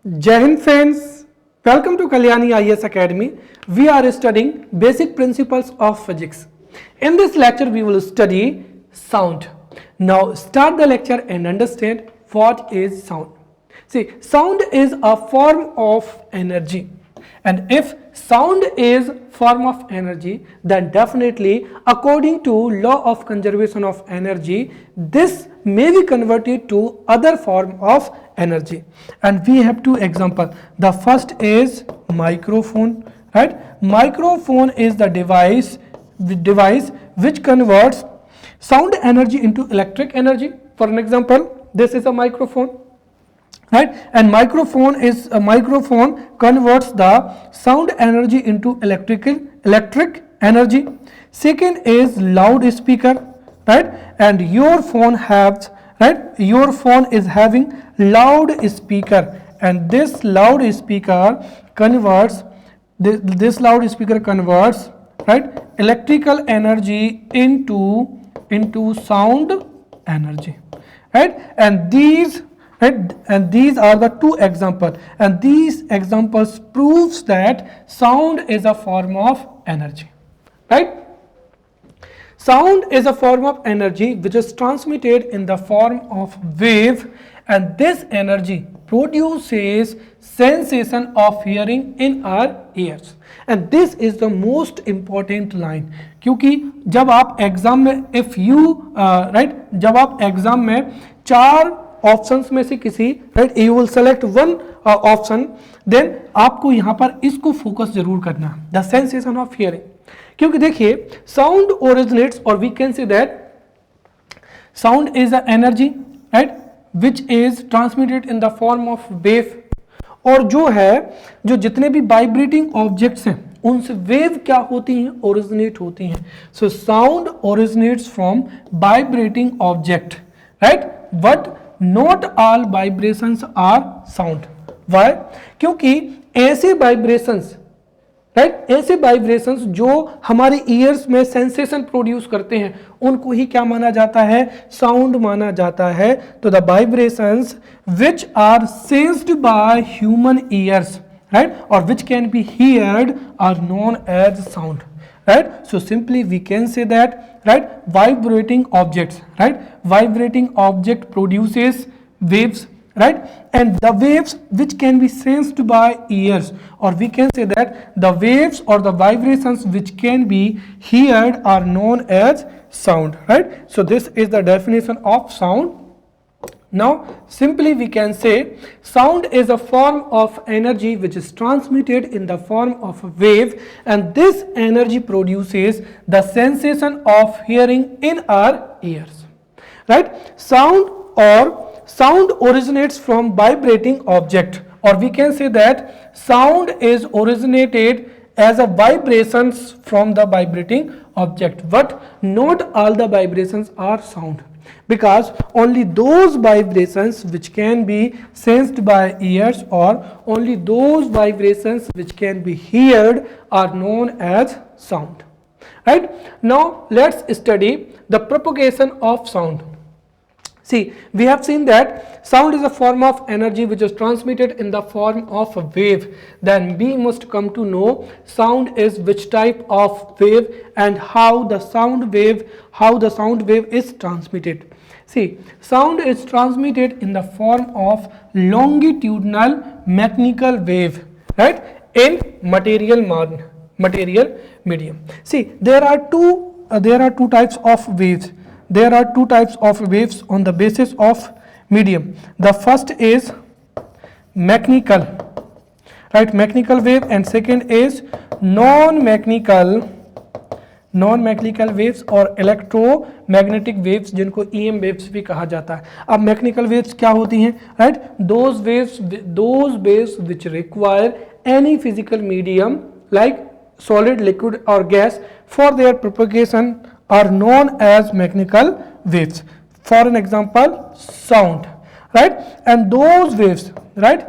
Jai Hind friends, welcome to Kalyani IAS Academy. We are studying basic principles of physics. In this lecture, we will study sound. Now start the lecture and understand what is sound. See, sound is a form of energy. And if sound is form of energy, then definitely according to law of conservation of energy, this may be converted to other form of energy. And we have two examples. The first is microphone, right? Microphone is the device which converts sound energy into electric energy. For an example, this is a microphone, right? And microphone converts the sound energy into electric energy. Second is loudspeaker, right? And your phone is having loudspeaker, and this loudspeaker converts right, electrical energy into sound energy, right? And these are the two examples, and these examples proves that sound is a form of energy, right? Sound is a form of energy which is transmitted in the form of wave, and this energy produces sensation of hearing in our ears. And this is the most important line, क्योंकि जब आप exam में जब आप exam में चार options में से किसी you will select one option, then आपको यहां पर इसको फोकस जरूर करना, द सेंसेशन ऑफ हियरिंग. क्योंकि देखिए साउंड ओरिजिनेट्स, और we can say that sound is a energy, right, which is transmitted in the form of wave. और जो जितने भी वाइब्रेटिंग ऑब्जेक्ट्स हैं उनसे वेव क्या होती हैं, ओरिजिनेट होती हैं. So sound originates from vibrating object, right, but not all vibrations are sound. Why? क्योंकि ऐसे वाइब्रेशंस, राइट, ऐसे वाइब्रेशंस जो हमारे ईयर्स में सेंसेशन प्रोड्यूस करते हैं उनको ही क्या माना जाता है, साउंड माना जाता है. तो the vibrations which are sensed by human ears, right, और which can be heard are known as sound, right? So simply we can say that, right, vibrating objects, right, vibrating object produces waves, right, and the waves which can be sensed by ears, or we can say that the waves or the vibrations which can be heard are known as sound, right? So this is the definition of sound. Now simply we can say sound is a form of energy which is transmitted in the form of a wave, and this energy produces the sensation of hearing in our ears, right? Sound originates from vibrating object, or we can say that sound is originated as a vibrations from the vibrating object, but not all the vibrations are sound, because only those vibrations which can be sensed by ears, or only those vibrations which can be heard are known as sound, right? Now let's study the propagation of sound. See, we have seen that sound is a form of energy which is transmitted in the form of a wave. Then we must come to know sound is which type of wave and how the sound wave is transmitted. See, sound is transmitted in the form of longitudinal mechanical wave, right, in material medium. See, there are two types of waves. There are two types of waves on the basis of medium. The first is mechanical, right, mechanical wave, and second is non-mechanical waves और electromagnetic waves, जिनको EM waves भी कहा जाता है. अब mechanical waves क्या होती हैं, right? Those waves which require any physical medium like solid, liquid or gas for their propagation are known as mechanical waves. For an example, sound, right? And those waves, right,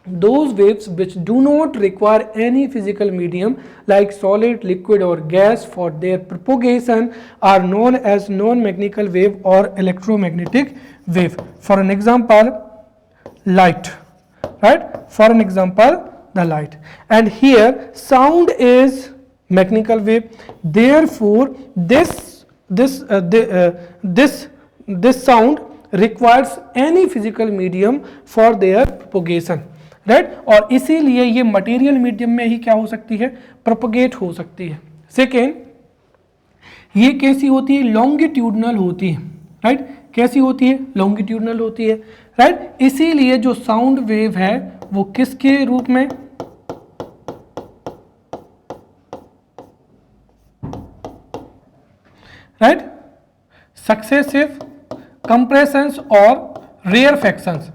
those waves which do not require any physical medium like solid, liquid or gas for their propagation are known as non-mechanical wave or electromagnetic wave. For an example, light. right? For an example, the light. And here sound is mechanical wave. Therefore, this sound requires any physical medium for their propagation, right? और इसीलिए ये material medium में ही क्या हो सकती है, propagate हो सकती है. सेकेंड, ये कैसी होती है, लॉन्गिट्यूडनल होती है, राइट? कैसी होती है, लॉन्गिट्यूडनल होती है, राइट? इसीलिए जो साउंड वेव है वो किसके रूप में, राइट? सक्सेसिव कंप्रेशंस और रेयरफैक्शंस.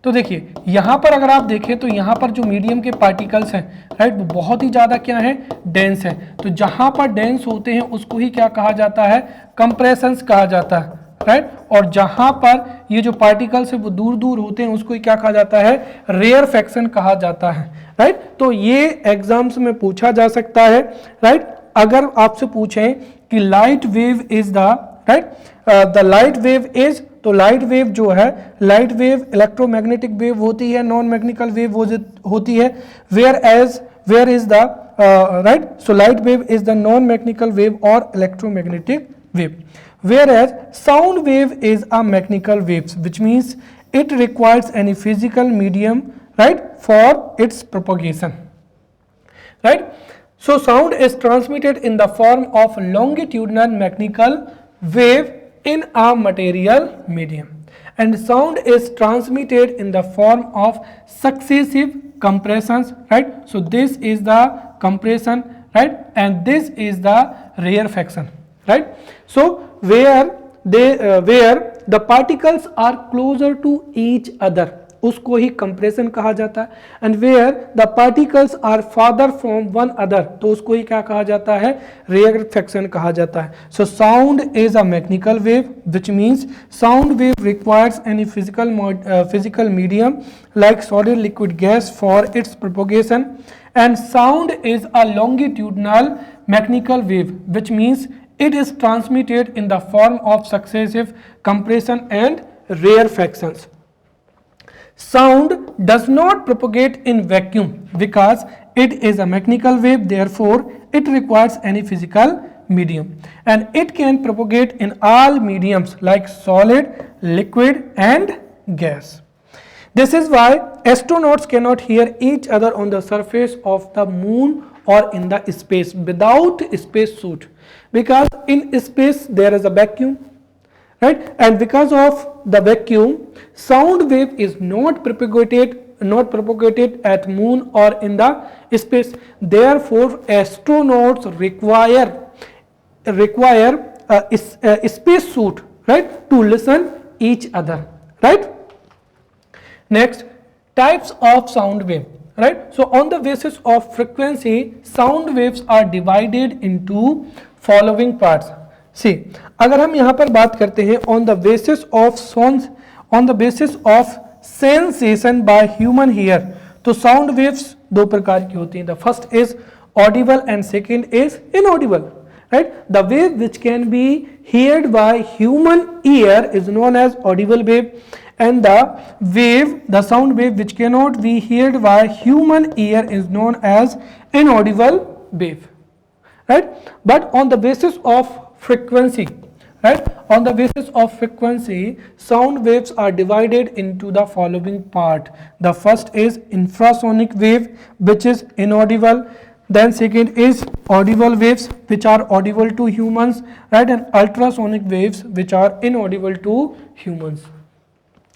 तो देखिए यहां पर अगर आप देखें तो यहां पर जो मीडियम के पार्टिकल्स हैं, राइट, वो बहुत ही ज्यादा क्या है, डेंस है. तो जहां पर डेंस होते हैं उसको ही क्या कहा जाता है, कंप्रेशंस कहा जाता है, राइट? और जहां पर ये जो पार्टिकल्स है वो दूर दूर होते हैं उसको ही क्या कहा जाता है, रेयरफैक्शन कहा जाता है, राइट? तो ये एग्जाम्स में पूछा जा सकता है, राइट? अगर आपसे पूछें कि light wave is the, right, the light wave is, तो लाइट वेव जो है, लाइट वेव इलेक्ट्रोमैग्नेटिक वेव होती है, नॉन मैग्नेटिकल वेव होती है. Where is the, right, so light wave is the non magnetical wave और electromagnetic wave. Whereas sound wave is a mechanical wave, which means it requires any physical medium, right, for its propagation, right? So sound is transmitted in the form of longitudinal mechanical wave in a material medium, and sound is transmitted in the form of successive compressions, right? So this is the compression, right, and this is the rarefaction, right? So where the particles are closer to each other, उसको ही compression कहा जाता है. and where the particles are farther from one other, तो उसको ही क्या कहा जाता है, rarefaction कहा जाता है. so sound is a mechanical wave, which means sound wave requires any physical medium like solid, liquid, gas for its propagation. and sound is a longitudinal mechanical wave, which means it is transmitted in the form of successive compression and rarefactions. Sound does not propagate in vacuum because it is a mechanical wave, therefore it requires any physical medium, and it can propagate in all mediums like solid, liquid and gas. This is why astronauts cannot hear each other on the surface of the moon or in the space without space suit, because in space there is a vacuum, right? and because of the vacuum sound wave is not propagated at moon or in the space. Therefore astronauts require a space suit, right, to listen each other, right? Next, types of sound wave, right? so on the basis of frequency sound waves are divided into following parts. see, अगर हम यहाँ पर बात करते हैं on the basis of sensation by human ear, तो sound waves दो प्रकार की होती हैं. the first is audible and second is inaudible, right? the wave which can be heard by human ear is known as audible wave, and the sound wave which cannot be heard by human ear is known as inaudible wave, right? but on the basis of frequency, right, on the basis of frequency sound waves are divided into the following part. the first is infrasonic wave which is inaudible, then second is audible waves which are audible to humans, right, and ultrasonic waves which are inaudible to humans.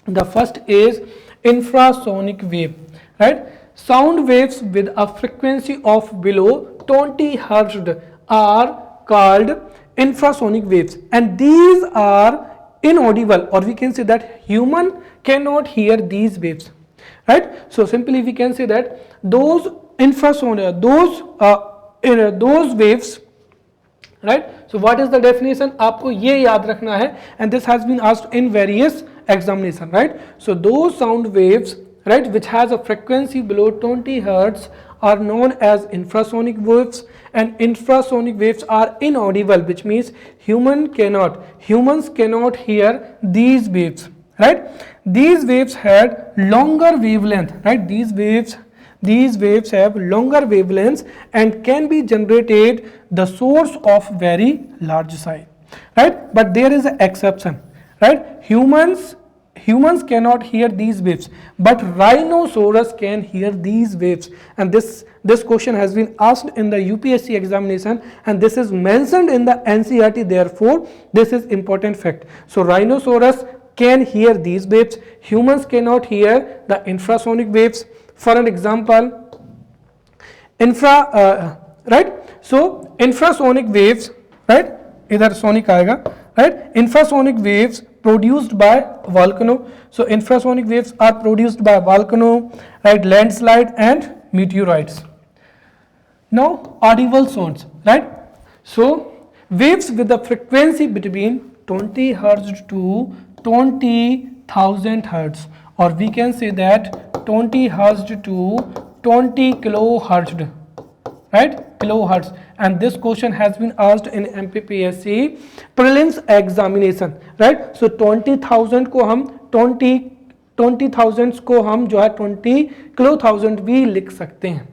the first is infrasonic wave, right? sound waves with a frequency of below 20 Hz are called infrasonic waves, and these are inaudible, or we can say that human cannot hear these waves, right? so simply we can say that those infrasonic those waves, right? so what is the definition, आपको ये याद रखना है, and this has been asked in various examination, right? so those sound waves, right, which has a frequency below 20 Hz are known as infrasonic waves, and infrasonic waves are inaudible, which means humans cannot hear these waves, right? These waves had longer wavelength, right? These waves have longer wavelengths and can be generated the source of very large size, right? But there is an exception, right? Humans cannot hear these waves, but rhinoceros can hear these waves. And this question has been asked in the UPSC examination, and this is mentioned in the NCERT. Therefore, this is important fact. So rhinoceros can hear these waves. Humans cannot hear the infrasonic waves. For an example, right? So infrasonic waves, right? Idhar sonic aayega, right? Infrasonic waves produced by volcano. So infrasonic waves are produced by volcano, right? Landslide and meteorites. Now audible sounds, right? So waves with the frequency between 20 hertz to 20,000 hertz, or we can say that 20 hertz to 20 kilohertz, right? Kilohertz. And this question has been asked in MPPSC prelims examination, right? So 20,000 को हम 20,000 को हम जो है 20 kilothousand भी लिख सकते हैं.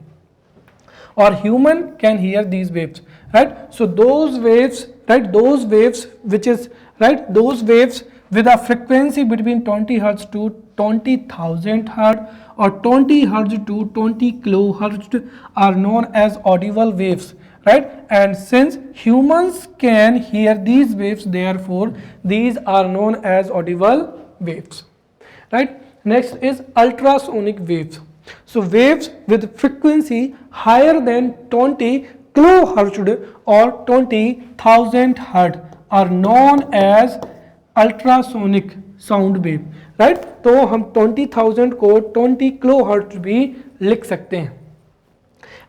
Or human can hear these waves, right? So those waves, right? Those waves which is, right? Those waves with a frequency between 20 hertz to 20,000 hertz or 20 hertz to 20 kilohertz are known as audible waves, right? And since humans can hear these waves, therefore these are known as audible waves, right? Next is ultrasonic waves. So waves with frequency higher than 20 kilohertz or 20,000 hertz are known as ultrasonic sound wave, right? तो हम 20,000 को 20 kilohertz भी लिख सकते हैं.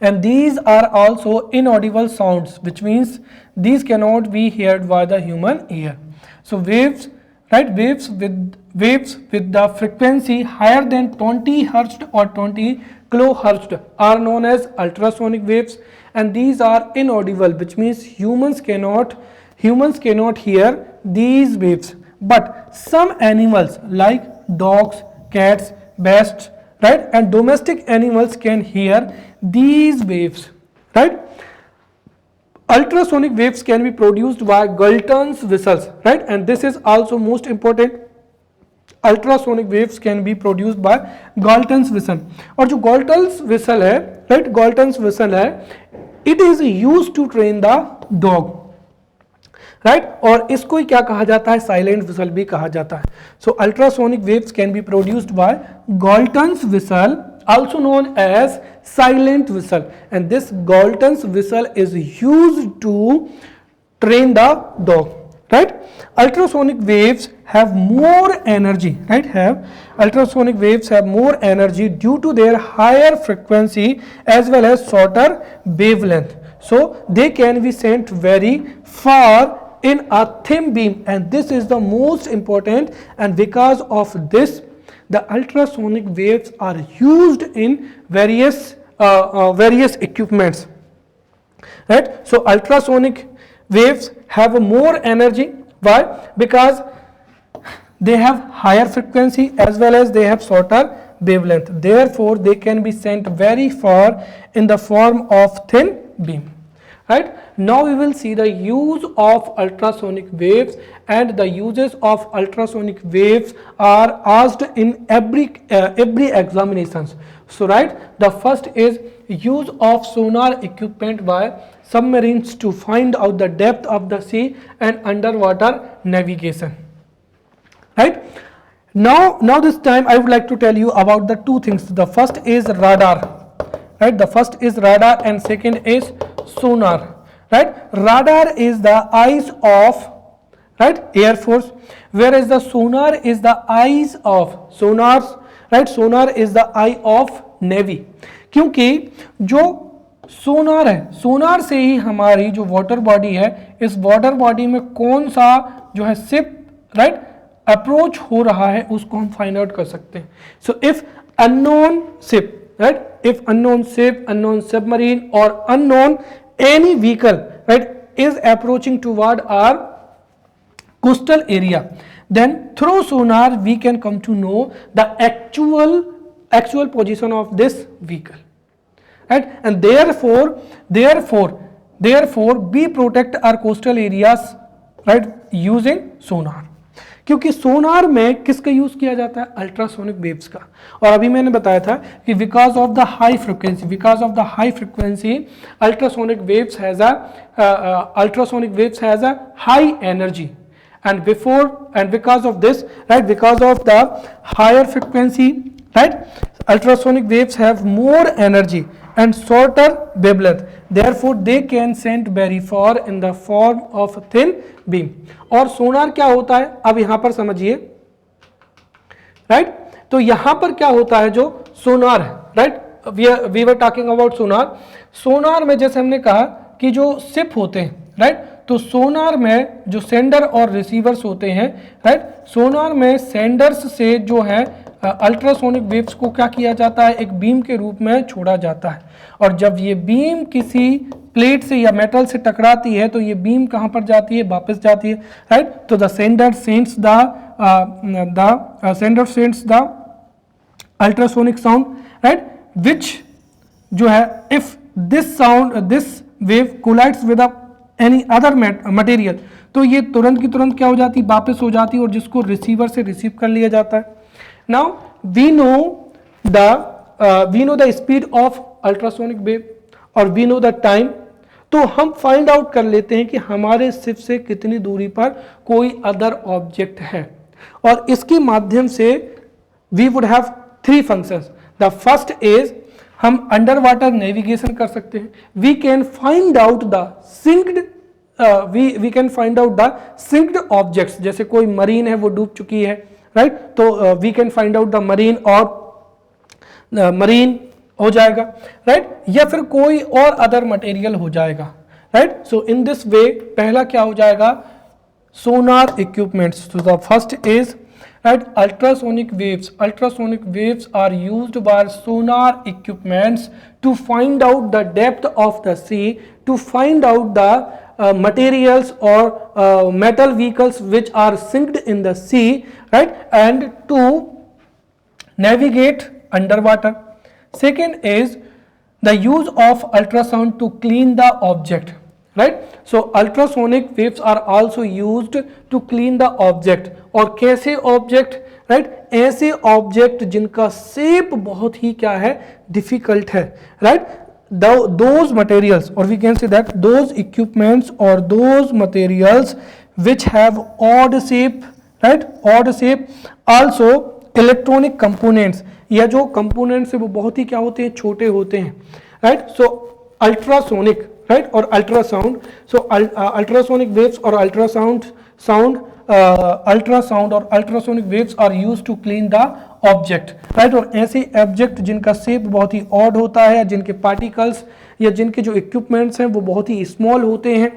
And these are also inaudible sounds, which means these cannot be heard by the human ear. So waves, right? Waves with the frequency higher than 20 hertz or 20 kilohertz are known as ultrasonic waves, and these are inaudible, which means humans cannot hear these waves. But some animals like dogs, cats, bats, right, and domestic animals can hear these waves, right? Ultrasonic waves can be produced by Galton's whistles, right? And this is also most important. Ultrasonic waves can be produced by Galton's whistle. और जो Galton's whistle है, right? Galton's whistle है, it is used to train the dog. Right और इसको ही क्या कहा जाता है? साइलेंट विसल भी कहा जाता है. So ultrasonic waves can be produced by Galton's whistle, also known as silent whistle, and this Galton's whistle is used to train the dog, right? Ultrasonic waves have more energy, right? Ultrasonic waves have more energy due to their higher frequency as well as shorter wavelength, so they can be sent very far in a thin beam, and this is the most important, and because of this the ultrasonic waves are used in various equipments, right? So ultrasonic waves have more energy. Why? Because they have higher frequency as well as they have shorter wavelength, therefore they can be sent very far in the form of thin beam, right? Now we will see the use of ultrasonic waves, and the uses of ultrasonic waves are asked in every examinations. So right, the first is use of sonar equipment by submarines to find out the depth of the sea and underwater navigation, right? Now this time I would like to tell you about the two things. The first is radar, right? The first is radar and second is sonar, right? Radar is the eyes of, right, Air Force, whereas the sonar is the eyes of sonars, right? Sonar is the eye of Navy. क्योंकि जो sonar है, सोनार से ही हमारी जो water body है, इस water body में कौन सा जो है शिप, राइट, अप्रोच हो रहा है, उसको हम फाइंड आउट कर सकते हैं. So if unknown ship, right, if unknown ship, unknown submarine or unknown any vehicle, right, is approaching toward our coastal area, then through sonar we can come to know the actual position of this vehicle, right? And therefore we protect our coastal areas, right, using sonar. क्योंकि सोनार में किसका use किया जाता है? Ultrasonic waves का। और अभी मैंने बताया था कि because of the high frequency ultrasonic waves has a high energy, and because of this, right, because of the higher frequency, right, ultrasonic waves have more energy and shorter wavelength, therefore they can send very far in the form of thin beam. और सोनार क्या होता है अब यहां पर समझिए, right? तो यहां पर क्या होता है जो सोनार है, right, we were talking about sonar. Sonar में जैसे हमने कहा कि जो शिप होते हैं, राइट, तो सोनार में जो सेंडर और रिसीवर्स होते हैं, राइट, सोनार में सेंडर्स से जो है अल्ट्रासोनिक वेव्स को क्या किया जाता है? एक बीम के रूप में छोड़ा जाता है। और जब ये बीम किसी प्लेट से या मेटल से टकराती है तो ये बीम कहाँ पर जाती है? वापस जाती है, राइट। तो the sender sends the ultrasonic sound, right, which जो है if this wave collides with any other material, तो ये तुरंत की तुरंत क्या हो जाती? वापस हो जाती है और जिसको रिसीवर से रिसीव कर लिया जाता है। Now we know the speed of ultrasonic wave और वी नो द टाइम, तो हम फाइंड आउट कर लेते हैं कि हमारे शिप से कितनी दूरी पर कोई अदर ऑब्जेक्ट है। और इसके माध्यम से वी वुड हैव 3 फंक्शंस। द फर्स्ट इज हम अंडर वाटर नेविगेशन कर सकते हैं। We can find out the sinked objects, जैसे कोई मरीन है वो डूब चुकी है, राइट, तो we can find out the marine और मरीन हो जाएगा, राइट, या फिर कोई और अदर मटेरियल हो जाएगा, राइट। सो इन दिस वे पहला क्या हो जाएगा? सोनार इक्विपमेंट्स। तो the first is, right, ultrasonic waves are used by sonar equipments to find out the depth of the sea, to find out the materials or metal vehicles which are sinked in the sea, right, and to navigate underwater. Second is the use of ultrasound to clean the object, right. So ultrasonic waves are also used to clean the object. और कैसे object? Right, ऐसे object जिनका shape बहुत ही क्या है? Difficult है, right. those materials, or we can say that those equipments or those materials which have odd shape, right, odd shape, also electronic components, या जो components है वो बहुत ही क्या होते हैं? छोटे होते हैं, राइट। सो अल्ट्रासोनिक, राइट, और अल्ट्रासाउंड, सो अल्ट्रासोनिक वेव्स और अल्ट्रासाउंड और ultrasonic waves are used to clean the object, right. और ऐसे ऑब्जेक्ट जिनका शेप बहुत ही ऑड होता है, जिनके पार्टिकल्स या जिनके जो इक्विपमेंट्स हैं वो बहुत ही स्मॉल होते हैं,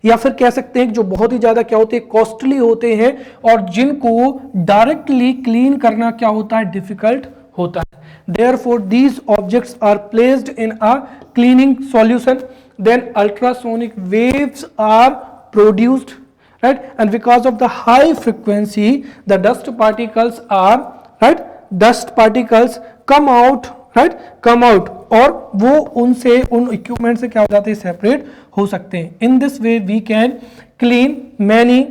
या फिर कह सकते हैं कि जो बहुत ही ज्यादा क्या होते हैं? कॉस्टली होते हैं, और जिनको डायरेक्टली क्लीन करना क्या होता है? डिफिकल्ट होता है। Therefore these objects are placed in a cleaning solution, then ultrasonic waves are produced, right, and because of the high frequency the dust particles come out, right, और वो उन इक्विपमेंट से क्या हो जाते हैं? सेपरेट हो सकते हैं। In this way we can clean many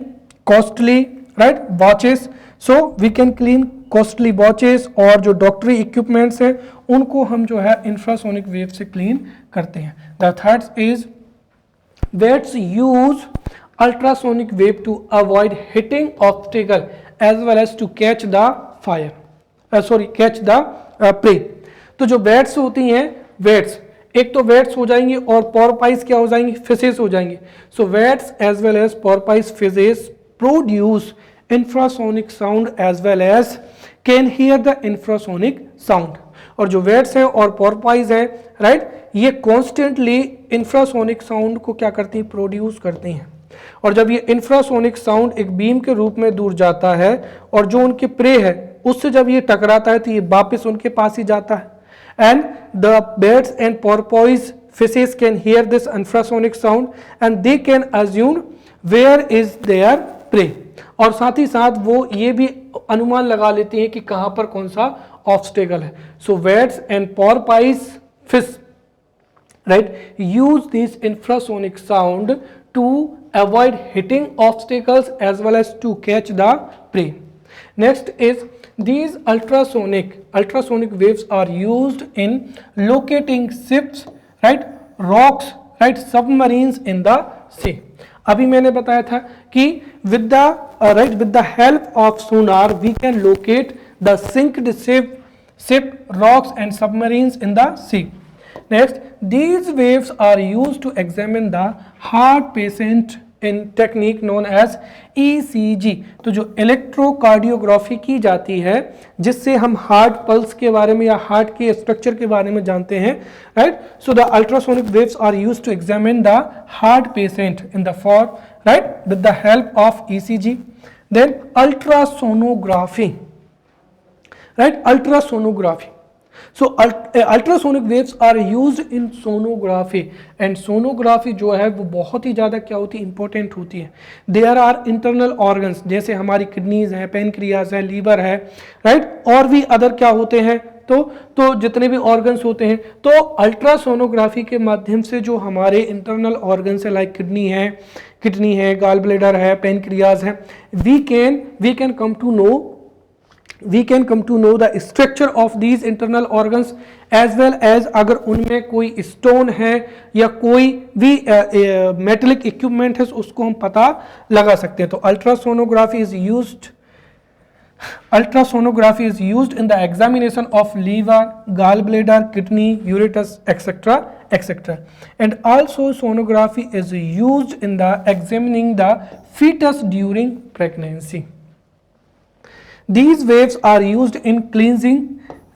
costly, right, watches. So we can clean costly watches, और जो डॉक्टरी इक्विपमेंट्स हैं उनको हम जो है इंफ्रासोनिक वेव से क्लीन करते हैं। The third is bats use ultrasonic wave to avoid hitting obstacle as well as to catch the catch the prey. तो जो वेट्स होती हैं, वेट्स एक तो वेट्स हो जाएंगे और पोरपाइस क्या हो जाएंगे? फिशेस हो जाएंगे। So whales as well as porpoise fishes produce infrasonic sound as well as can hear the infrasonic sound। और जो वेट्स हैं और पोरपाइज हैं, राइट, ये कॉन्स्टेंटली इंफ्रासोनिक साउंड को क्या करती हैं? प्रोड्यूस करती हैं। और जब ये इंफ्रासोनिक साउंड एक बीम के रूप में दूर जाता है और जो उनके प्रे है उससे जब ये टकराता है तो ये वापस उनके पास ही जाता है। And the birds and porpoise fishes can hear this infrasonic sound and they can assume where is their prey। और साथ ही साथ वो ये भी अनुमान लगा लेती हैं कि कहाँ पर कौन सा ऑब्स्टेकल है. So whales and porpoise fish, right, use this infrasonic sound to avoid hitting obstacles as well as to catch the prey. Next is these ultrasonic waves are used in locating ships, right, rocks, right, submarines in the sea. अभी मैंने बताया था कि with the help of sonar we can locate the sinked ship, rocks and submarines in the sea. Next, these waves are used to examine the heart patient in technique known as ECG. तो जो electrocardiography की जाती है जिससे हम heart pulse के बारे में या हार्ट के स्ट्रक्चर के बारे में जानते हैं, right. So the ultrasonic waves are used to examine the heart patient in the for, right, with the help of ECG. Then ultrasonography, right, ultrasonography. So ultrasonic waves are used in sonography and sonography जो है वो बहुत ही ज़्यादा क्या होती है, important होती है. देयर आर इंटरनल ऑर्गन्स जैसे हमारी किडनीज है, पेनक्रियाज है, लीवर है, राइट, और भी अदर क्या होते हैं, तो जितने भी ऑर्गन्स होते हैं, तो अल्ट्रासोनोग्राफी के माध्यम से जो हमारे इंटरनल ऑर्गन्स है लाइक किडनी है, गाल ब्लेडर है, पेनक्रियाज है, we can come to know the structure of these internal organs as well as अगर उनमें कोई स्टोन है या कोई भी मेटलिक इक्विपमेंट है उसको हम पता लगा सकते हैं. तो ultrasonography is used in the examination of liver, gall bladder, kidney, ureters etcetera. And also sonography is used in the examining the fetus during pregnancy. These waves are used in cleansing,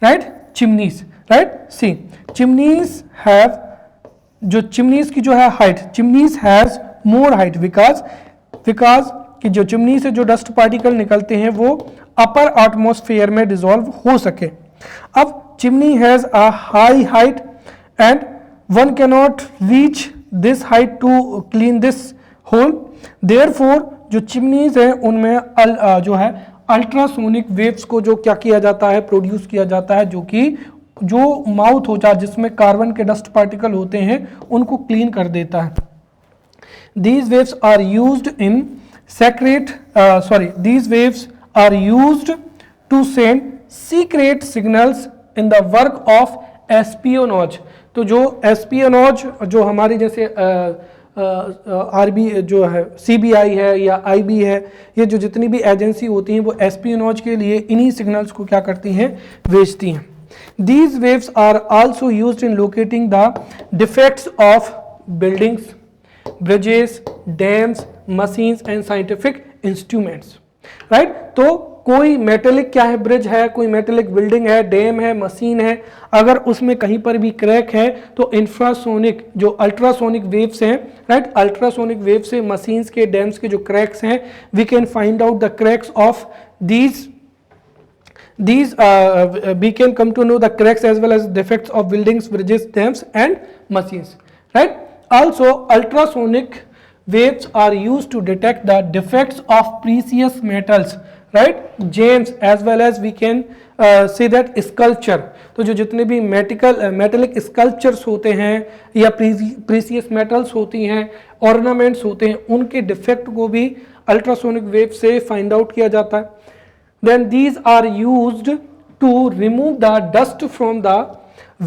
right, chimneys, right. See, chimneys की जो है height, chimneys has more height because कि जो chimney से जो dust particle निकलते हैं वो अपर एटमॉस्फेयर में डिसॉल्व हो सके. अब chimney has a high height and one cannot reach this height to clean this hole. Therefore जो चिमनीज हैं उनमें जो है अल्ट्रासोनिक वेव्स को जो क्या किया जाता है, प्रोड्यूस किया जाता है, जो माउथ होता है जिसमें कार्बन के डस्ट पार्टिकल होते हैं उनको क्लीन कर देता है. These waves are used to send secret signals in the work of espionage. तो जो एस्पियोनॉज जो हमारी जैसे आरबी जो है, CBI है या IB है, ये जो जितनी भी एजेंसी होती हैं वो एस्पियोनॉज के लिए इन्हीं सिग्नल्स को क्या करती हैं, भेजती हैं. These waves are also used in locating the defects of buildings, bridges, dams, machines and scientific instruments, right. तो कोई मेटेलिक क्या है, ब्रिज है, कोई मेटेलिक बिल्डिंग है, डैम है, मशीन है, अगर उसमें कहीं पर भी क्रैक है तो इंफ्रासोनिक जो अल्ट्रासोनिक वेव्स हैं, राइट, अल्ट्रासोनिक वेव से मशीन्स के, डैम्स के जो क्रैक्स हैं, we can find out the cracks of these we can come to know the cracks as well as defects of buildings, bridges, dams and machines, right. Also ultrasonic waves are used to detect the defects of precious metals, right, gems as well as we can say that sculpture. तो जो जितने भी metallic sculptures होते हैं या precious metals होती हैं, ornaments होते हैं, उनके डिफेक्ट को भी अल्ट्रासोनिक वेव से फाइंड आउट किया जाता है. Then these are used to remove the dust from the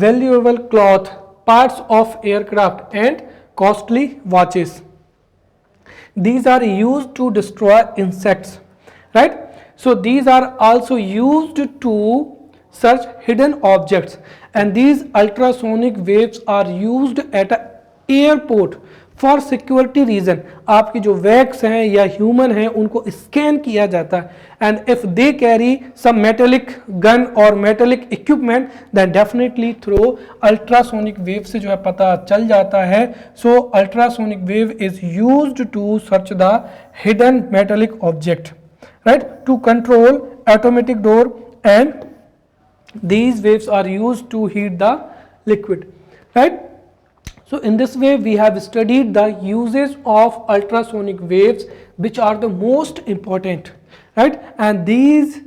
valuable cloth, parts of aircraft and costly watches. These are used to destroy insects, right. So these are also used to search hidden objects and these ultrasonic waves are used at an airport for security reason. आपकी जो wax हैं या human हैं उनको scan किया जाता है and if they carry some metallic gun और metallic equipment then definitely through ultrasonic wave से जो है पता चल जाता है. So ultrasonic wave is used to search the hidden metallic object, right, to control automatic door and these waves are used to heat the liquid, right. So in this way we have studied the uses of ultrasonic waves which are the most important, right? And these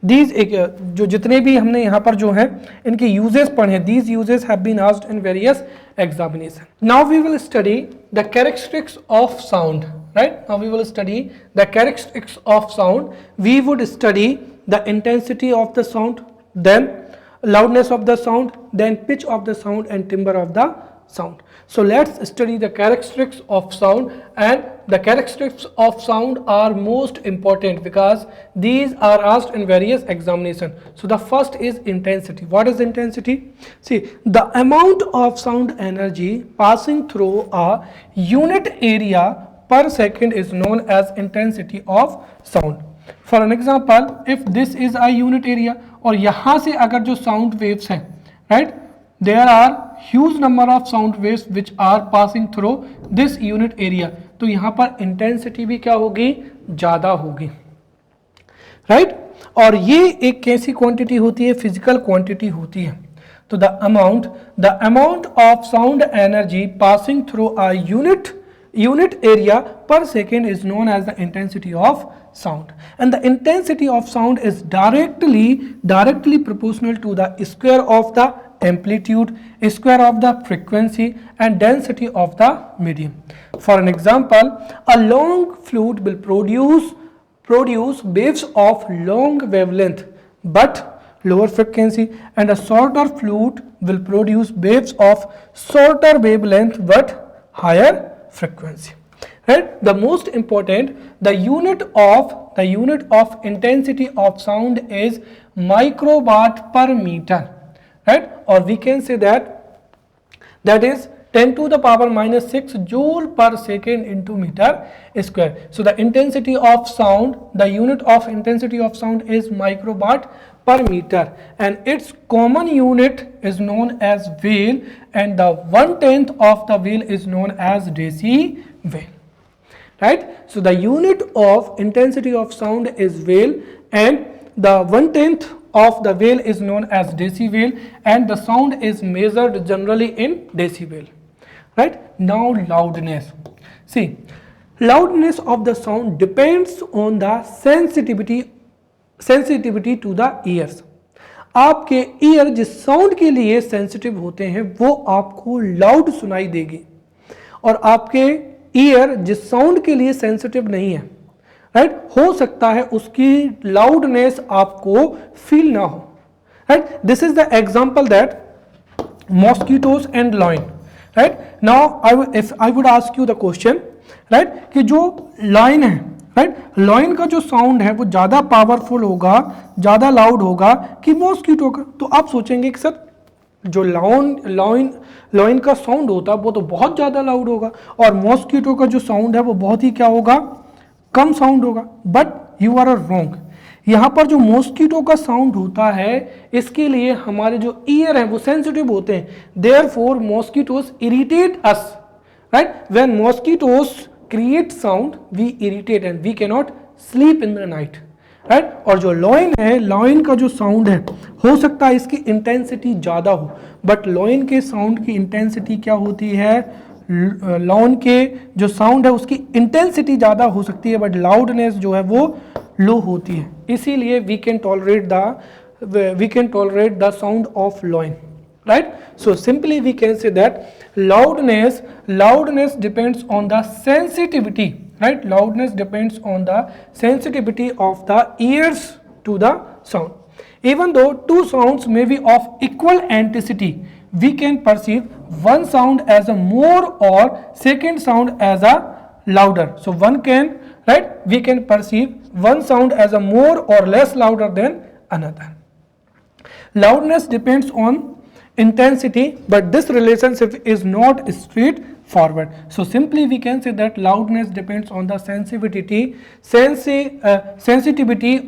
जो जितने भी हमने यहाँ पर जो है इनके uses पढ़े, these uses have been asked in various examination. Now we will study the characteristics of sound, right? Now we will study the characteristics of sound. We would study the intensity of the sound, then loudness of the sound, then pitch of the sound and timbre of the sound. So let's study the characteristics of sound, and the characteristics of sound are most important because these are asked in various examinations. So the first is intensity. What is intensity? See, the amount of sound energy passing through a unit area per second is known as intensity of sound. For an example, if this is a unit area, और यहाँ से अगर जो sound waves हैं, right, there are huge number of sound waves which are passing through this unit area, तो यहाँ पर intensity भी क्या होगी, ज़्यादा होगी, right? और ये एक कैसी quantity होती है, physical quantity होती है. तो the amount of sound energy passing through a unit area per second is known as the intensity of sound, and the intensity of sound is directly proportional to the square of the amplitude, square of the frequency and density of the medium. For an example, a long flute will produce waves of long wavelength but lower frequency, and a shorter flute will produce waves of shorter wavelength but higher frequency, right? The most important, the unit of intensity of sound is microwatt per meter, right? Or we can say that is 10 to the power minus 6 joule per second into meter square. So the intensity of sound, the unit of intensity of sound is microwatt per meter, and its common unit is known as Watt, and the 1/10 of the Watt is known as decibel, right? So the unit of intensity of sound is Watt, and the 1/10 of the Watt is known as decibel, and the sound is measured generally in decibel, right? Now loudness. See, loudness of the sound depends on the sensitivity to the ears. आपके year जिस sound के लिए sensitive होते हैं वो आपको loud सुनाई देगी, और आपके ईयर जिस साउंड के लिए सेंसिटिव नहीं है, राइट, हो सकता है उसकी लाउडनेस आपको फील ना हो, right. This is the example that mosquitoes and lion, right. Now if I would ask you the question, right, कि जो लॉइन है, राइट, लॉइन का जो साउंड है वो ज़्यादा पावरफुल होगा, ज़्यादा लाउड होगा कि मॉस्किटो का. तो आप सोचेंगे कि सर जो लॉइन का साउंड होता है वो तो बहुत ज़्यादा लाउड होगा, और मॉस्किटो का जो साउंड है वो बहुत ही क्या होगा, कम साउंड होगा. But you are wrong. यहाँ पर जो मॉस्किटो का साउंड होता है इसके लिए हमारे जो ईयर हैं वो सेंसिटिव होते हैं. Therefore mosquitoes irritate us, right. When mosquitoes create sound we irritate and we cannot sleep in the night, right. और जो लॉइन है, लॉइन का जो साउंड है हो सकता है इसकी इंटेंसिटी ज़्यादा हो, बट लॉइन के साउंड की इंटेंसिटी क्या होती है, लॉइन के जो साउंड है उसकी इंटेंसिटी ज़्यादा हो सकती है बट लाउडनेस जो है वो लो होती है. इसीलिए we can tolerate the sound of lion, right. So simply we can say that loudness depends on the sensitivity, right. Loudness depends on the sensitivity of the ears to the sound. Even though two sounds may be of equal intensity, we can perceive one sound as a more or second sound as a louder. So we can perceive one sound as a more or less louder than another. Loudness depends on intensity, but this relationship is not straightforward. So simply we can say that loudness depends on the sensitivity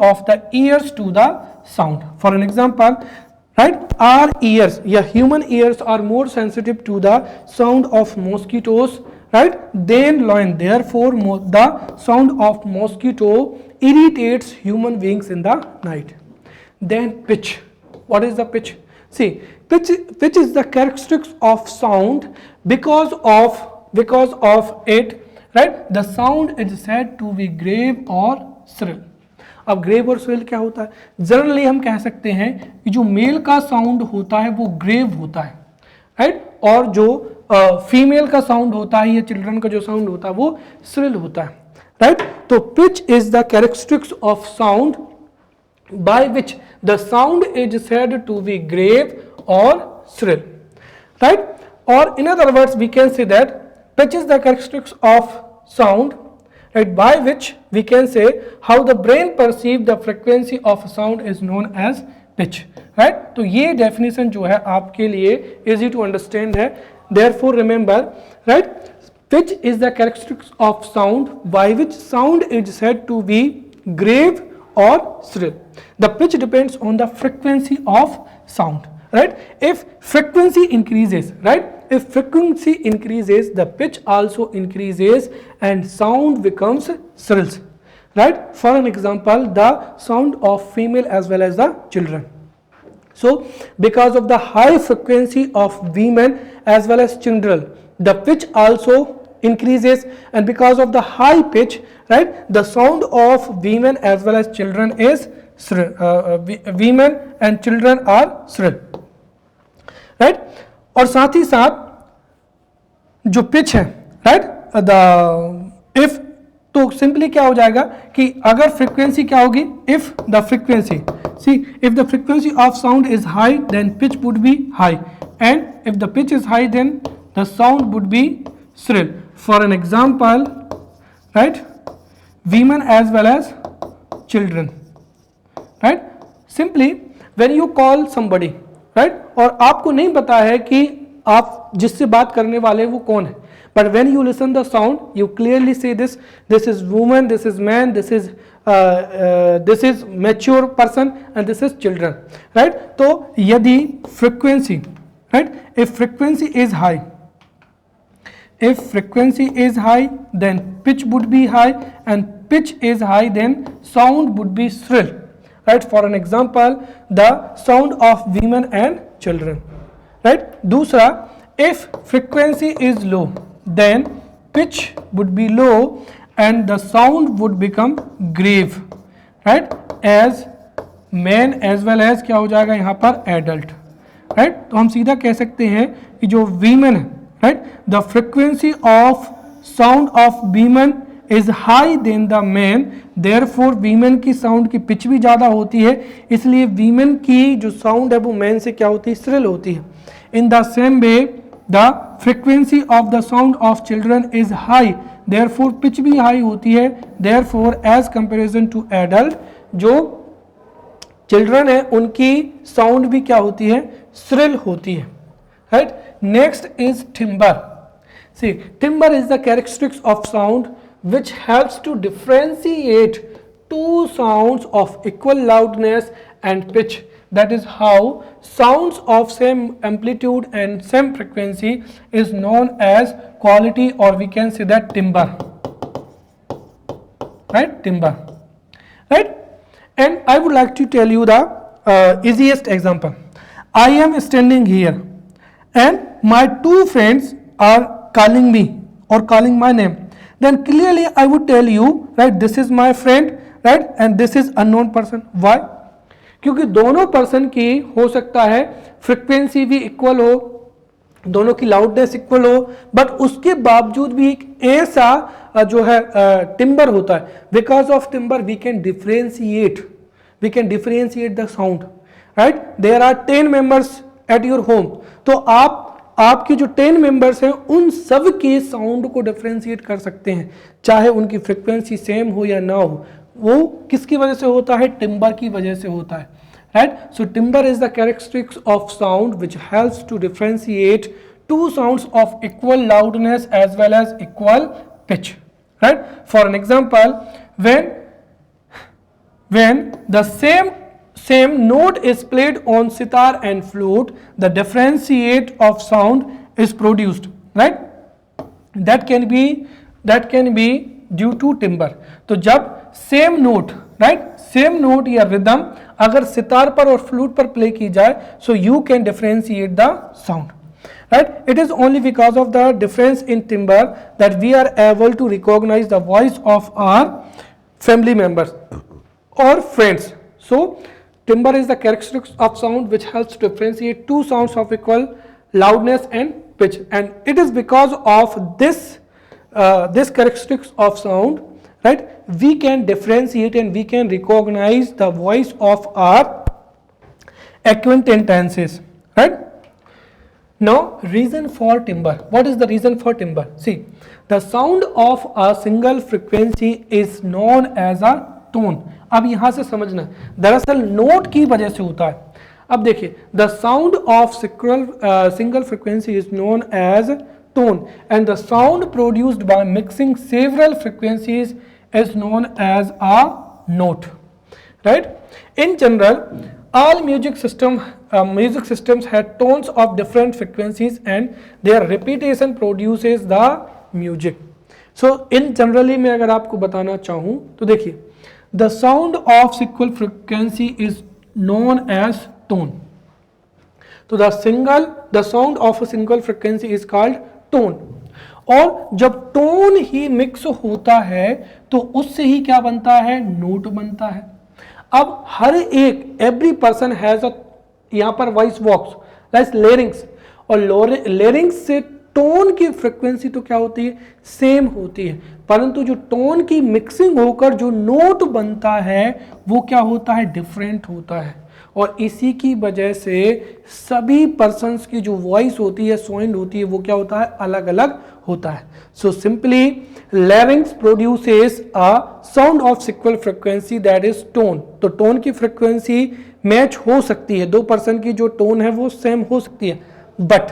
of the ears to the sound. For an example, right, our ears, human ears are more sensitive to the sound of mosquitoes, right, than lion. Therefore the sound of mosquito irritates human beings in the night. Then pitch. What is the pitch? See, which is the characteristics of sound because of it, right? The sound is said to be grave or shrill. अब grave और shrill क्या होता है? Generally हम कह सकते हैं कि जो मेल का साउंड होता है वो ग्रेव होता है, राइट? और जो फीमेल का साउंड होता है या चिल्ड्रन का जो साउंड होता है वो श्रिल होता है, राइट? तो pitch is the characteristics of sound by which the sound is said to be grave और श्रिल, राइट? और in other words we can say that pitch is the characteristics of sound, right, by which we can say how the brain perceive the frequency of a sound is known as pitch, right? तो ये definition जो है आपके लिए easy to understand है, therefore remember, right, pitch is the characteristics of sound by which sound is said to be grave or shrill. The pitch depends on the frequency of sound, right? If frequency increases, right, if frequency increases, the pitch also increases and sound becomes shrills, right? For an example, the sound of female as well as the children. So because of the high frequency of women as well as children, the pitch also increases, and because of the high pitch, right, the sound of women as well as children is women and children are shrill, right? और साथ ही साथ जो pitch है, right, the if, तो simply क्या हो जाएगा कि अगर फ्रीक्वेंसी क्या होगी, if the frequency, see if the frequency of sound is high then pitch would be high, and if the pitch is high then the sound would be shrill. For an example, right, women as well as children, right? Simply when you call somebody, right, और आपको नहीं पता है कि आप जिससे बात करने वाले वो कौन है, but when you listen the sound you clearly say this is woman, this is man, this is mature person and this is children, right? तो यदि frequency, right, if frequency is high, if frequency is high then pitch would be high, and pitch is high then sound would be shrill, right? For an example, the sound of women and children, right? दूसरा, if frequency is low then pitch would be low and the sound would become grave, right, as man as well as क्या हो जाएगा यहाँ पर adult, right? तो हम सीधा कह सकते हैं कि जो women है, right, the frequency of sound of women is high than the man, therefore women की sound की pitch भी ज़्यादा होती है, इसलिए women की जो sound है वो man से क्या होती है, shrill होती है. In the same way, the frequency of the sound of children is high, therefore pitch भी high होती है, therefore as comparison to adult, जो children है उनकी sound भी क्या होती है, shrill होती है, right? Next is timbre. See, timbre is the characteristics of sound which helps to differentiate two sounds of equal loudness and pitch. That is how sounds of same amplitude and same frequency is known as quality, or we can say that timbre, right? Timbre, right? And I would like to tell you the easiest example. I am standing here and my two friends are calling me or calling my name, then clearly I would tell you, right, this is my friend, right, and this is unknown person. Why? क्योंकि दोनों person की हो सकता है frequency भी equal हो, दोनों की लाउडनेस इक्वल हो, बट उसके बावजूद भी एक ऐसा जो है टिम्बर होता है. Because of timbre we can differentiate the sound, right? There are 10 members at your home, तो आपके जो 10 मेंबर्स हैं उन सब के साउंड को डिफरेंशिएट कर सकते हैं, चाहे उनकी फ्रीक्वेंसी सेम हो या ना हो. वो किसकी वजह से होता है? टिम्बर की वजह से होता है, right? So timbre is the characteristics of sound which helps to differentiate two sounds of equal loudness as well as equal pitch, right? For an example, when the same note is played on sitar and flute, the differentiate of sound is produced, right? That can be due to timbre. तो जब same note, right, same note या rhythm अगर सितार पर और flute पर play की जाए, so you can differentiate the sound, right? It is only because of the difference in timbre that we are able to recognize the voice of our family members or friends. So timbre is the characteristics of sound which helps to differentiate two sounds of equal loudness and pitch, and it is because of this characteristics of sound, right, we can differentiate and we can recognize the voice of our acquaintances, right? Now reason for timbre. What is the reason for timbre? See, the sound of a single frequency is known as a tone. अब यहां से समझना, दरअसल note की वजह से होता है। अब देखिए, the sound of single frequency is known as tone, and the sound produced by mixing several frequencies is known as a note, right? In general, all music systems have tones of different frequencies and their repetition produces the music. So in generally मैं अगर आपको बताना चाहूँ तो देखिए, the sound of single frequency is known as tone. तो the sound of a single frequency is called tone. और जब टोन ही मिक्स होता है तो उससे ही क्या बनता है, नोट बनता है। अब हर एक एवरी पर्सन हैज अ, यहां पर वॉइस बॉक्स लाइक लेरिंग्स, और लेरिंग्स से टोन की फ्रीक्वेंसी तो क्या होती है, सेम होती है, परंतु जो टोन की मिक्सिंग होकर जो नोट बनता है वो क्या होता है, डिफरेंट होता है। और इसी की वजह से सभी पर्सन्स की जो वॉइस होती है, साउंड होती है, वो क्या होता है, अलग अलग होता है। So simply larynx produces a sound of sequel frequency that is tone. तो टोन की फ्रीक्वेंसी मैच हो सकती है, दो पर्सन की जो टोन है वो सेम हो सकती है, but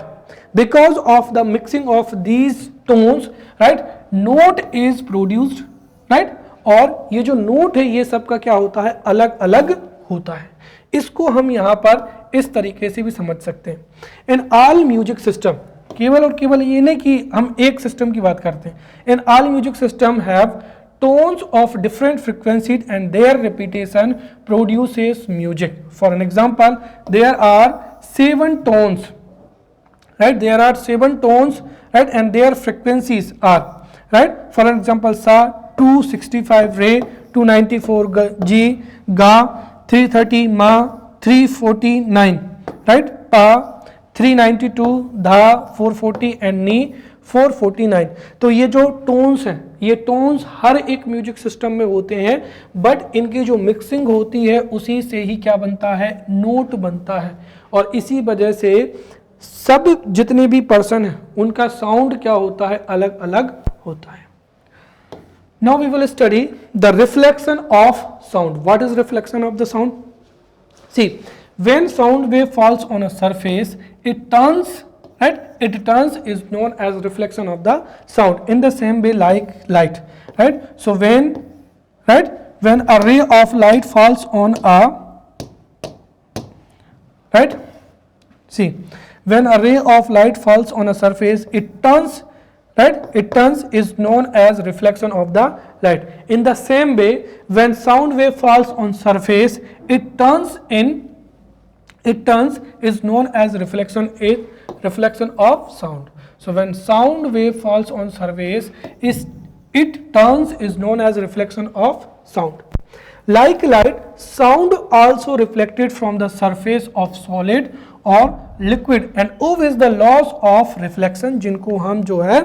because of the mixing of these tones, right, note is produced, right, और ये जो नोट है ये सबका क्या होता है, अलग अलग होता है। इसको हम यहां पर इस तरीके से भी समझ सकते हैं। इन ऑल म्यूजिक सिस्टम, केवल और केवल ये नहीं कि हम एक सिस्टम की बात करते हैं, in all music system have tones of different frequencies and their repetition produces music. For an example, there are 7 tones, right, there are 7 tones, right, and their frequencies are, right, for an example, sa, 265 re, 294 g, ga, 330 ma, 349, right, pa, 392 dha, 440 and ni 449। तो ये जो tones हैं, ये tones हर एक music system में होते हैं, but इनकी जो मिक्सिंग होती है उसी से ही क्या बनता है, नोट बनता है। और इसी वजह से सब जितने भी पर्सन हैं उनका साउंड क्या होता है, अलग अलग होता है। Now we will study the reflection of sound. What is reflection of the sound? See, when sound wave falls on a surface, it turns is known as reflection of the sound, in the same way like light, right? So when a ray of light falls on a, right, see, when a ray of light falls on a surface, it turns, right, it turns is known as reflection of the light. In the same way, when sound wave falls on surface, it turns is known as reflection of sound. So when sound wave falls on surface, it turns is known as reflection of sound. Like light, sound also reflected from the surface of solid or liquid, and obeys the laws of reflection, जिनको हम जो है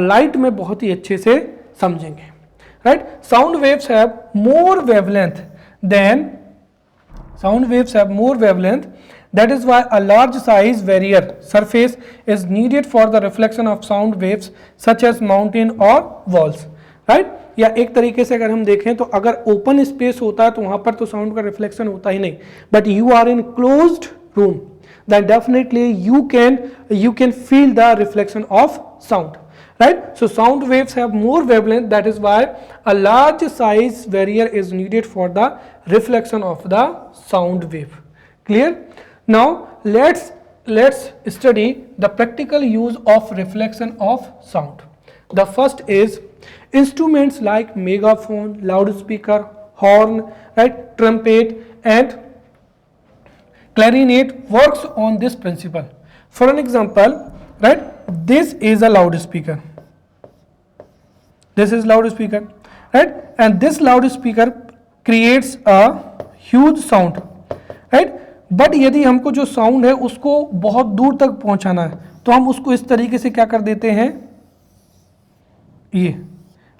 light में बहुत ही अच्छे से समझेंगे, right? Sound waves have more wavelength than that is why a large size barrier surface is needed for the reflection of sound waves such as mountain or walls, right? या एक तरीके से अगर हम देखें तो अगर ओपन स्पेस होता है तो वहां पर तो साउंड का रिफ्लेक्शन होता ही नहीं, but you are in closed room, then definitely you can feel the reflection of sound, right? So sound waves have more wavelength, that is why a large size barrier is needed for the reflection of the sound wave. Clear? Now let's study the practical use of reflection of sound. The first is instruments like megaphone, loudspeaker, horn, right, trumpet and clarinet works on this principle. For an example, right, this is a loudspeaker. This is loudspeaker, right, and this loudspeaker creates a huge sound, right. But यदि हमको जो sound है उसको बहुत दूर तक पहुंचाना है तो हम उसको इस तरीके से क्या कर देते हैं, ये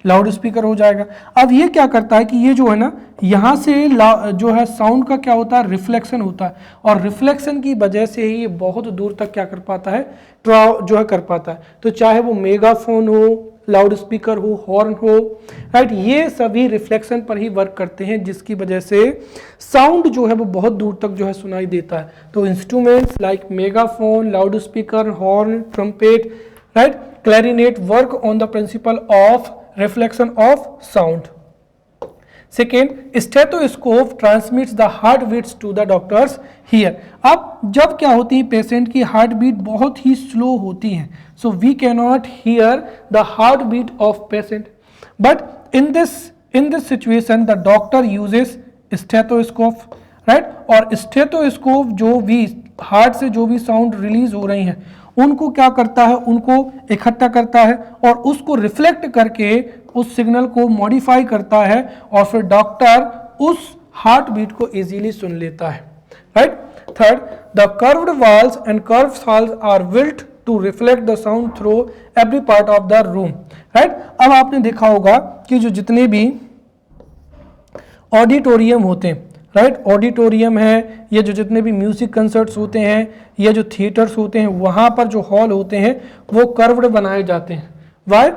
लाउड स्पीकर हो जाएगा। अब ये क्या करता है कि ये जो है ना, यहाँ से जो है साउंड का क्या होता है, रिफ्लेक्शन होता है, और रिफ्लेक्शन की वजह से ही ये बहुत दूर तक क्या कर पाता है, जो है कर पाता है। तो चाहे वो मेगाफोन हो, लाउड स्पीकर हो, हॉर्न हो, राइट, ये सभी रिफ्लेक्शन पर ही वर्क करते हैं, जिसकी वजह से साउंड जो है वो बहुत दूर तक जो है सुनाई देता है। तो instruments like megaphone, loud speaker, horn, trumpet, right, clarinet work on the principle of reflection of sound. Second, stethoscope transmits the heartbeats to the doctor's ear. अब जब क्या होती है, पेशेंट की हार्ट बीट बहुत ही स्लो होती है, so we cannot hear the heartbeat of patient, but in this situation the doctor uses stethoscope, right, और stethoscope जो भी हार्ट से जो भी साउंड रिलीज हो रही हैं उनको क्या करता है, उनको इकट्ठा करता है और उसको रिफ्लेक्ट करके उस सिग्नल को मॉडिफाई करता है और फिर डॉक्टर उस हार्ट बीट को इजीली सुन लेता है, right. Third, the curved walls and curved halls are built to reflect the sound through every part of the room, right. अब आपने देखा होगा कि जो जितने भी ऑडिटोरियम होते हैं, राइट, ऑडिटोरियम है, ये जो जितने भी म्यूजिक कंसर्ट्स होते हैं, ये जो थिएटर्स होते हैं, वहाँ पर जो हॉल होते हैं वो कर्व्ड बनाए जाते हैं। Why?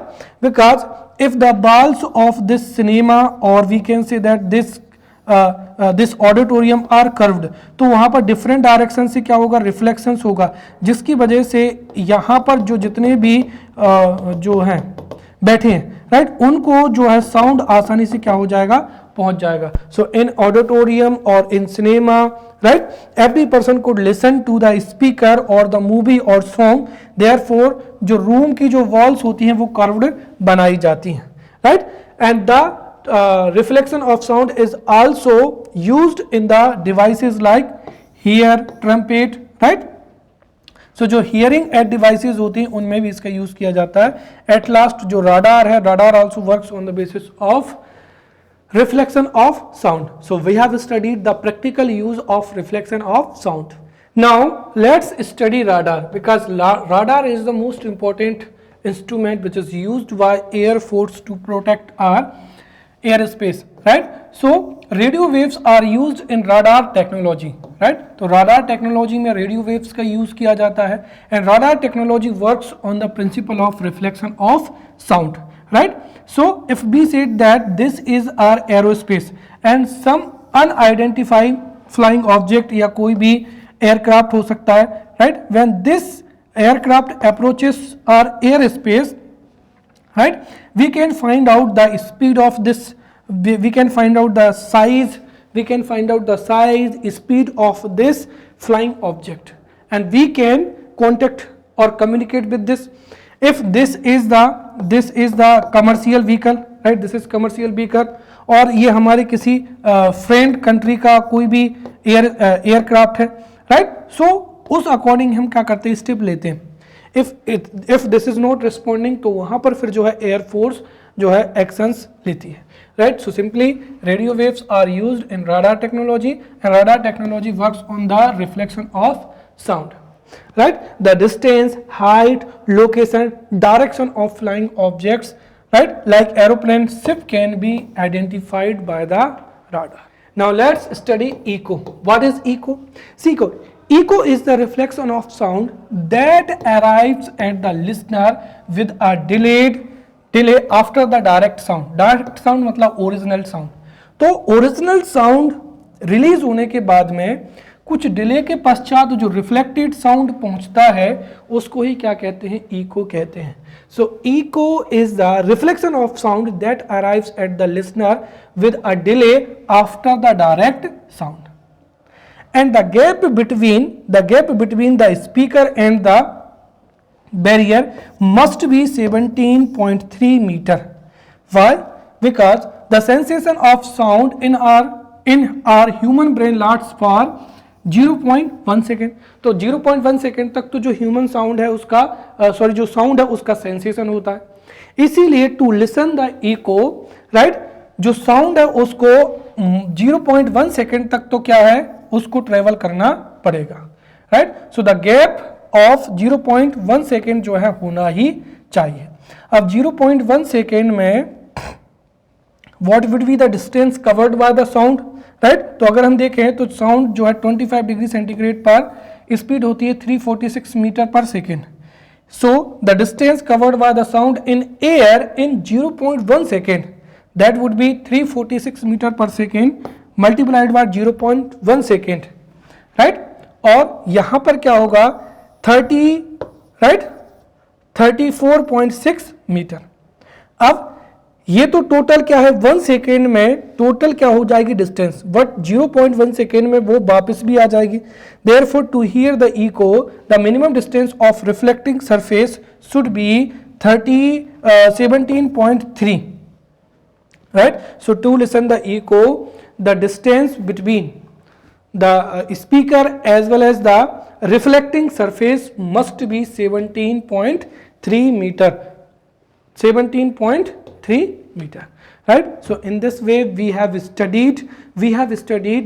Because if the walls of this cinema और we can say that this auditorium are curved, तो वहाँ पर डिफरेंट डायरेक्शन से क्या होगा, रिफ्लेक्शंस होगा, जिसकी वजह से यहाँ पर जो जितने भी जो हैं बैठे हैं, राइट, उनको जो है साउंड आसानी से क्या हो जाएगा, पहुंच जाएगा। सो इन ऑडिटोरियम और in cinema, right, every person could listen to the speaker और द मूवी और सॉन्ग, देयरफॉर जो रूम की जो वॉल्स होती हैं वो कर्व्ड बनाई जाती हैं, right, and the reflection of sound is also used in the devices like hear, trumpet, right. So जो हियरिंग एड डिवाइसेस होती हैं उनमें भी इसका यूज किया जाता है। एट लास्ट जो राडार है, radar also works on the basis of reflection of sound. So we have studied the practical use of reflection of sound. Now let's study radar, because radar is the most important instrument which is used by Air Force to protect our airspace, right? So radio waves are used in radar technology, right? तो radar technology में radio waves का use किया जाता है, and radar technology works on the principle of reflection of sound, right? So if we said that this is our aerospace and some unidentified flying object या कोई भी aircraft हो सकता है, right, when this aircraft approaches our airspace, right, we can find out the speed of this, we can find out the size, we can find out the size, speed of this flying object, and we can contact or communicate with this. If this is the commercial vehicle, right, this is commercial vehicle, और ये हमारे किसी friend country का कोई भी aircraft है, right, सो उस according हम क्या करते हैं, स्टेप लेते हैं। If this is not responding, तो वहाँ पर फिर जो है एयरफोर्स जो है एक्शंस लेती है, right. So simply radio waves are used in radar technology and radar technology works on the reflection of sound, right, the distance, height, location, direction of flying objects, right, like aeroplane, ship can be identified by the radar. Now let's study echo. What is echo? See, echo is the reflection of sound that arrives at the listener with a delay after the direct sound. Direct sound मतलब original sound. तो original sound release होने के बाद में कुछ delay के पश्चात जो रिफ्लेक्टेड साउंड पहुंचता है उसको ही क्या कहते हैं, इको कहते हैं। So echo is the reflection of sound that arrives at the listener with a delay after the direct sound, and the gap between the speaker and the barrier must be 17.3 metre. Why? Because the sensation of sound in our human brain lasts for 0.1 second. तो 0.1 second तक तो जो human sound है उसका जो sound है उसका sensation होता है। इसीलिए to listen the echo, right, जो साउंड है उसको 0.1 सेकेंड तक तो क्या है, उसको ट्रेवल करना पड़ेगा, right. So the gap of 0.1 second जो है होना ही चाहिए। अब 0.1 सेकेंड में what would be the distance covered by the sound, right. तो अगर हम देखें तो साउंड जो है 25 डिग्री सेंटीग्रेड पर स्पीड होती है 346 metre per second. So the distance covered by the sound in air in 0.1 second, that would be 346 metre per second multiplied by 0.1 second, right. और यहां पर क्या होगा 34.6 मीटर। अब ये तो टोटल क्या है 1 सेकेंड में टोटल क्या हो जाएगी डिस्टेंस, बट 0.1 सेकेंड में वो वापस भी आ जाएगी। Therefore to hear the echo the minimum distance of reflecting surface should be 17.3, right? So to listen the echo, the distance between the speaker as well as the reflecting surface must be 17.3 meter, 17.3 meter, right? So in this way we have studied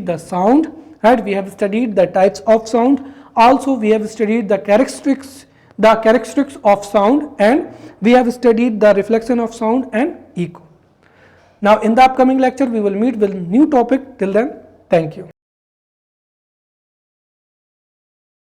the sound, right? We have studied the types of sound, also we have studied the characteristics of sound, and we have studied the reflection of sound and echo. Now in the upcoming lecture we will meet with new topic. Till then, thank you.